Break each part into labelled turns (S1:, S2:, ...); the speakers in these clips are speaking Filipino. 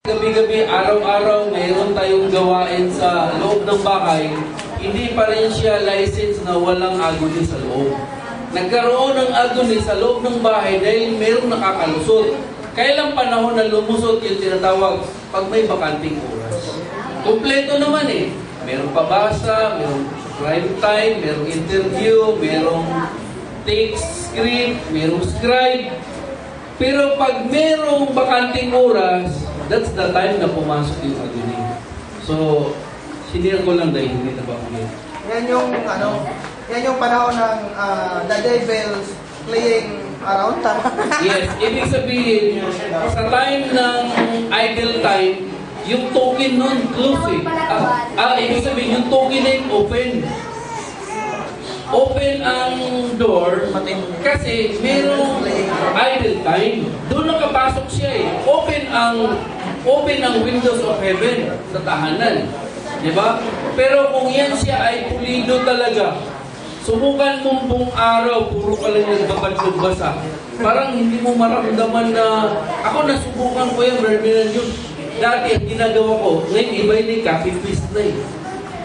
S1: Gabi-gabi, araw-araw, mayroon tayong gawain sa loob ng bahay, hindi pa rin siya license na walang aguni sa loob. Nagkaroon ng aguni sa loob ng bahay dahil mayroong nakakalusot. Kailang panahon na lumusot yung tinatawag pag may bakanting oras. Kompleto naman eh. Mayroong pabasa, mayroong prime time, mayroong interview, mayroong text script, mayroong scribe. Pero pag mayroong bakanting oras, that's the time na pumasok yung aguni. So, sinira ko lang dahil hindi na ba ulit.
S2: Yan yung panahon ng the devil's playing around.
S1: Yes, ibig sabihin, sa time ng idle time, yung token nun close eh. Ibig sabihin, yung token ay open. Open ang door kasi merong idle time. Doon nakapasok siya eh. Open ang windows of heaven sa tahanan. Diba? Pero kung yan siya ay pulido talaga, subukan mong buong araw, puro ka lang nagbabasa. Parang hindi mo maramdaman na, ako nasubukan ko yan, Brother Jun. Dati ang ginagawa ko, ngayon iba yun eh, copy paste na eh.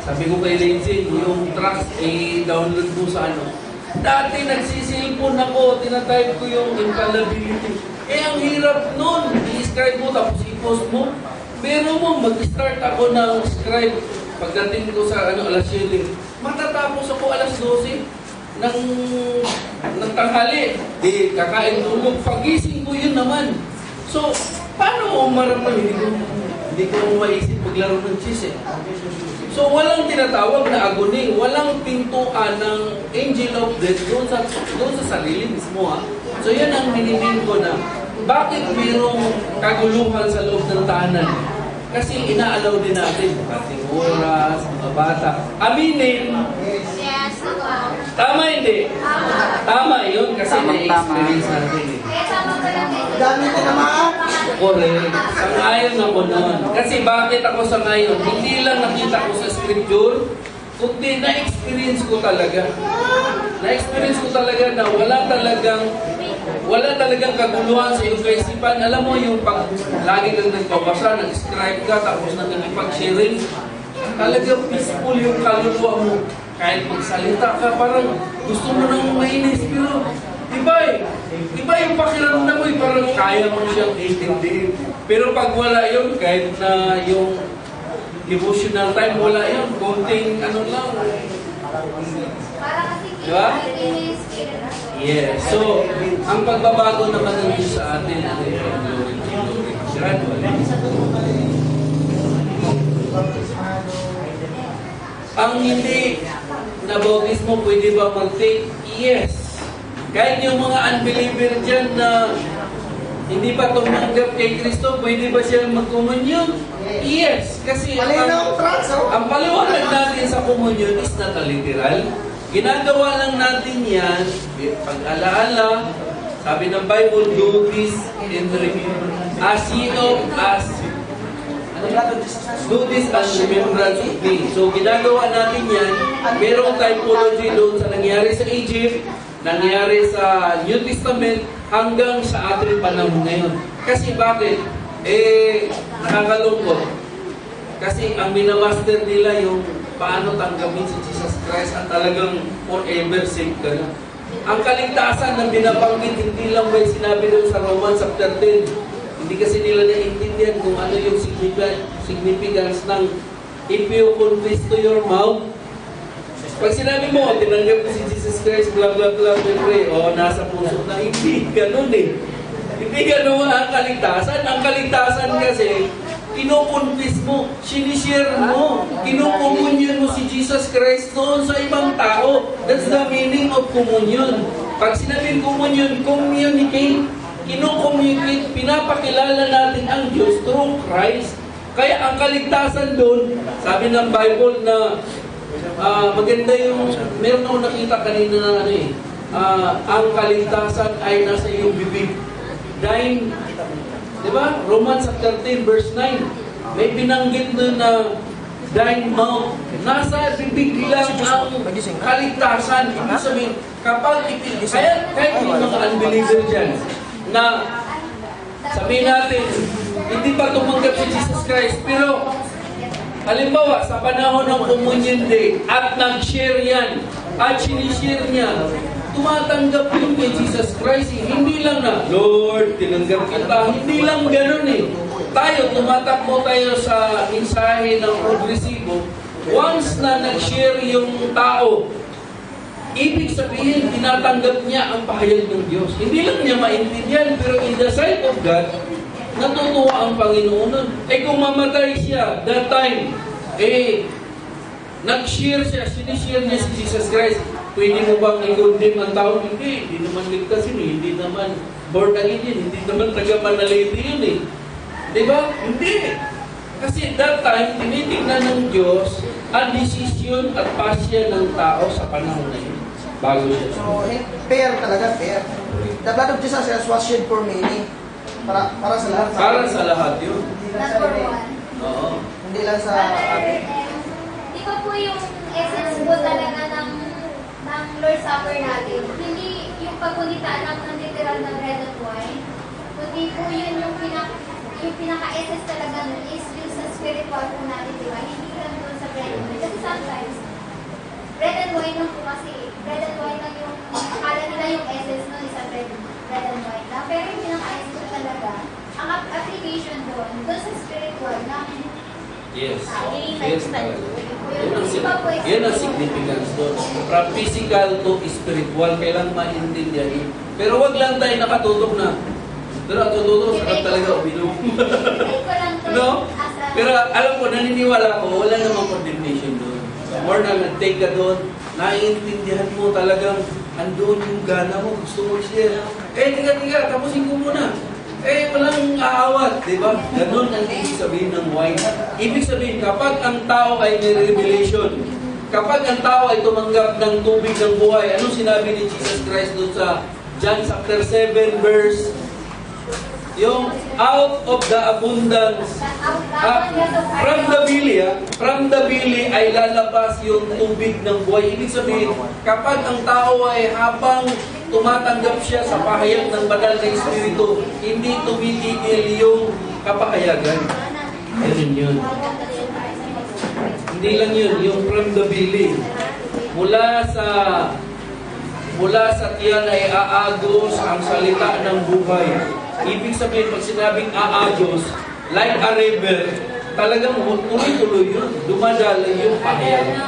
S1: Sabi ko kay Lindsay, yung tracks, download mo sa ano. Dati nagsisilpon ako, tinatype ko yung infallibility. Ang hirap nun. I-scribe mo, tapos i-post mo. Pero mo, mag-start ako ng scribe. Pagdating ko sa alas 7, matatapos ako alas 12 ng tanghali. Di, kakain tulog. Pagising ko yun naman. So, paano mo maramdaman? Hindi ko maisip maglaro ng chess eh. So, walang tinatawag na aguni, walang pintuan ng angel of death doon sa sarili mismo ha. So, yan ang minimin ko na bakit mayroong kaguluhan sa loob ng tahanan? Kasi inaalaw din natin kating oras, mga bata. Aminin.
S3: Yes, ako.
S1: Tama hindi? Tama yun kasi na-experience natin eh.
S2: Dami ko naman.
S1: Correct. Sangayon ako noon. Kasi bakit ako sangayon? Hindi lang nakita ko sa scripture, kundi na-experience ko talaga. Na-experience ko talaga na wala talagang kaguluhan sa iyong kaisipan. Alam mo yung pag lagi kang nagbabasa, nag-scribe ka, tapos nag-ipag-sharing, talagang peaceful yung kaluluwa mo. Kahit magsalita ka, parang gusto mo nang mainis, pero iba yung pakiramdam mo, parang kaya mo siyang intindihin. Pero pag wala yun, kahit na yung devotional time, wala yun, konting ano lang. Diba? Yes. So, ang pagbabago naman ng Diyos sa atin ay gradual. Ang hindi na bautismo, pwede ba mag-take? Yes. Kahit yung mga unbeliever dyan na hindi pa tumanggap kay Kristo, pwede ba siya mag-communion? Yes. Kasi ang paliwanag natin sa communion is not a literal. Ginagawa lang natin yan, pag-alaala, sabi ng Bible, do this in remembrance of me. So, ginagawa natin yan, merong typology doon sa nangyari sa Egypt, nangyari sa New Testament, hanggang sa ating panahon ngayon. Kasi bakit? Nakakalungkot. Kasi ang minamaster nila yung paano tanggapin si Jesus Christ at talagang forever saved ka na. Ang kaligtasan na binabanggit, hindi lang ba sinabi doon sa Romans chapter 10. Hindi kasi nila naiintindihan kung ano yung significance ng if you confess to your mouth. Pag sinabi mo, tinanggap ko si Jesus Christ, blah blah blah, pray, nasa puso na, hindi ganun eh. Hindi ganun ang kaligtasan. Ang kaligtasan kasi, kinoconfess mo, sinishare mo, kinukomunyon mo si Jesus Christ noon sa ibang tao. That's the meaning of communion. Pag sinabing communion, communicate, kino-communicate, pinapakilala natin ang Diyos through Christ. Kaya ang kaligtasan doon, sabi ng Bible na maganda yung, meron ako nakita kanina na ang kaligtasan ay nasa iyong bibig. Dahil diba? Romans 13 verse 9. May binanggit doon na thine mouth. Nasa bibig lang ang kaligtasan. Ibig sabihin, kapag kahit yung mga unbeliever dyan, na sabihin natin, hindi pa tumanggap si Halimbawa, sa panahon ng Communion Day, at nag-share yan, at sinishare niya, tumatanggap yun kay Jesus Christ. Hindi lang na, Lord, tinanggap kita. Hindi lang ganun eh. Tayo, tumatakbo tayo sa mensahe ng progresibo. Once na nag-share yung tao, ibig sabihin, tinatanggap niya ang pahayag ng Diyos. Hindi lang niya maintindihan, pero in the sight of God, natutuwa ang Panginoon nun. Kung mamatay siya, that time, nag-share siya, sinishare niya si Jesus Christ. Pwede mo bang i-condemn ang tao? Hindi naman ligtas yun eh. Hindi naman born again yun. Hindi naman taga-Manaliti yun eh. Diba? Hindi. Kasi that time, tinitignan ng Diyos ang desisyon at pasya ng tao sa panahon na yun. Bago siya.
S2: So, fair talaga, fair. The blood of Jesus was shed for many. Para sa lahat.
S1: Para sa lahat yun.
S2: Hindi lang sa
S3: Number
S2: iba.
S3: one.
S1: Oo.
S2: Hindi lang sa atin.
S3: Di ba po yung essence po talaga ng Lord's Supper natin, hindi yung pagkulitaan lang ng literal na bread and wine, kundi po yun yung pinaka-essence talaga nun is yung sa spiritual po natin, di ba? Hindi lang doon sa bread and wine. Kasi sometimes, bread and wine lang po kasi, bread and wine lang yung, akala nila yung essence nun is sa bread and wine lang. Pero yung pinaka-essence talaga, ang application doon sa spiritual na
S1: Yes.
S3: Yes.
S1: Yes talaga. Yan ang significance doon. From physical to spiritual, kailan maintindihan. Pero wag lang tayo nakatutok na. Pero ang tututok, sarap talaga uminom. No? Pero alam ko, naniniwala ko, wala namang condemnation doon. More na nag-take ka doon, naiintindihan mo talagang andun yung gana mo, gusto mo share. Tiga, tapusin ko muna. Walang aawat, di ba? Ganun ang ibig sabihin ng wine. Ibig sabihin, kapag ang tao ay may revelation, kapag ang tao ay tumanggap ng tubig ng buhay, anong sinabi ni Jesus Christ doon sa John chapter 7 verse, yung out of the abundance, from the belly ay lalabas yung tubig ng buhay. Ibig sabihin, kapag ang tao ay habang tumatanggap siya sa pahayag ng banal na Espiritu, hindi tumitigil yung kapahayagan. Ganun yun. Hindi lang yun, yung from the belly. Mula sa tiyan ay aagos ang salita ng buhay. Ibig sabihin, pag sinabing aagos, like a river, talagang tuloy-tuloy yun. Dumadala yung pahayag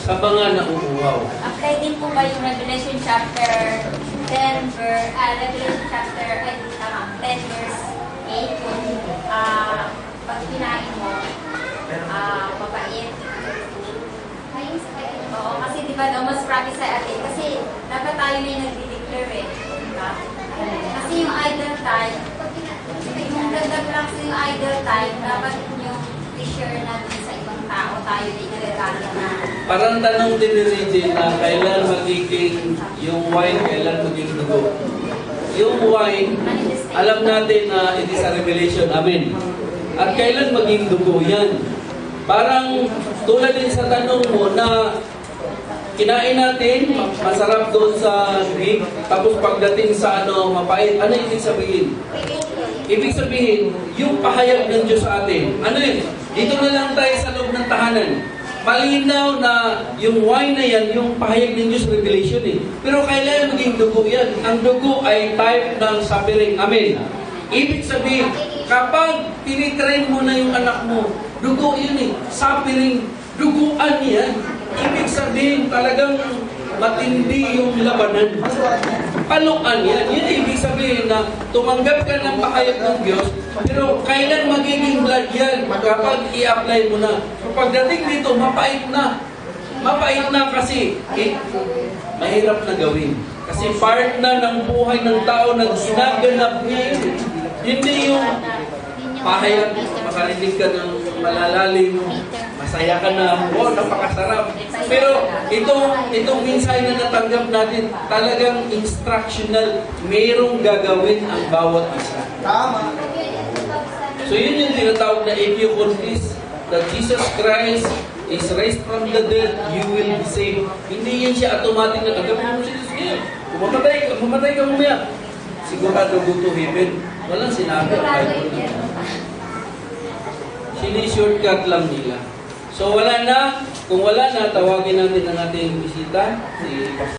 S1: sa mga nauuhaw.
S4: Apply din po ba yung Revelation chapter 10 Revelation chapter 10 verse 8 kung pag kinain mo, mabait. Oo, kasi di ba daw mas prophesy atin kasi dapat tayo na yung nagdi-declare eh. Diba? Kasi yung idle time, yung dagdag lang sa yung idle time, dapat yung i-share natin sa ibang tao tayo na inagagala na.
S1: Parang tanong din ni Regine na kailan magiging yung wine, kailan magiging dugo. Yung wine, alam natin na it is a revelation. Amen. At kailan maging dugo yan? Parang tulad din sa tanong mo na kinain natin, masarap doon sa Greek, tapos pagdating sa mapait, ano ibig sabihin? Ibig sabihin, yung pahayag ng Diyos sa atin. Ano yun? Dito na lang tayo sa loob ng tahanan. Malinaw na yung wine na yan, yung pahayag ng Diyos revelation eh. Pero kailan maging dugo yan? Ang dugo ay type ng suffering. Amen. Ibig sabihin, kapag tinitrain mo na yung anak mo, dugo yun eh. Suffering, duguan yan. Ibig sabihin, talagang matindi yung labanan. Paluan yan. Yan ibig sabihin na tumanggap ka ng pahayag ng Diyos, pero kailan magiging blood yan? Kapag i-apply mo na. So pagdating dito, mapait na. Mapait na kasi mahirap na gawin. Kasi part na ng buhay ng tao na ginaganap niya yun. Hindi yung pahayag, makarinig ka ng malalalim, masaya ka na, wow, napakasarap. Pero itong mensahe na natanggap natin, talagang instructional, mayroong gagawin ang bawat isa.
S2: Tama.
S1: So yun yung tinatawag na if you confess that Jesus Christ is raised from the dead, you will be saved. Hindi yan siya automatic na tanggapin mo si Jesus ngayon. Kung mamatay ka mamaya, sigurado go to heaven. Walang sinabi ang Bible. Sini-shortcut lang nila. So wala na, kung wala na, tawagin natin ang ating bisita, si Pastor.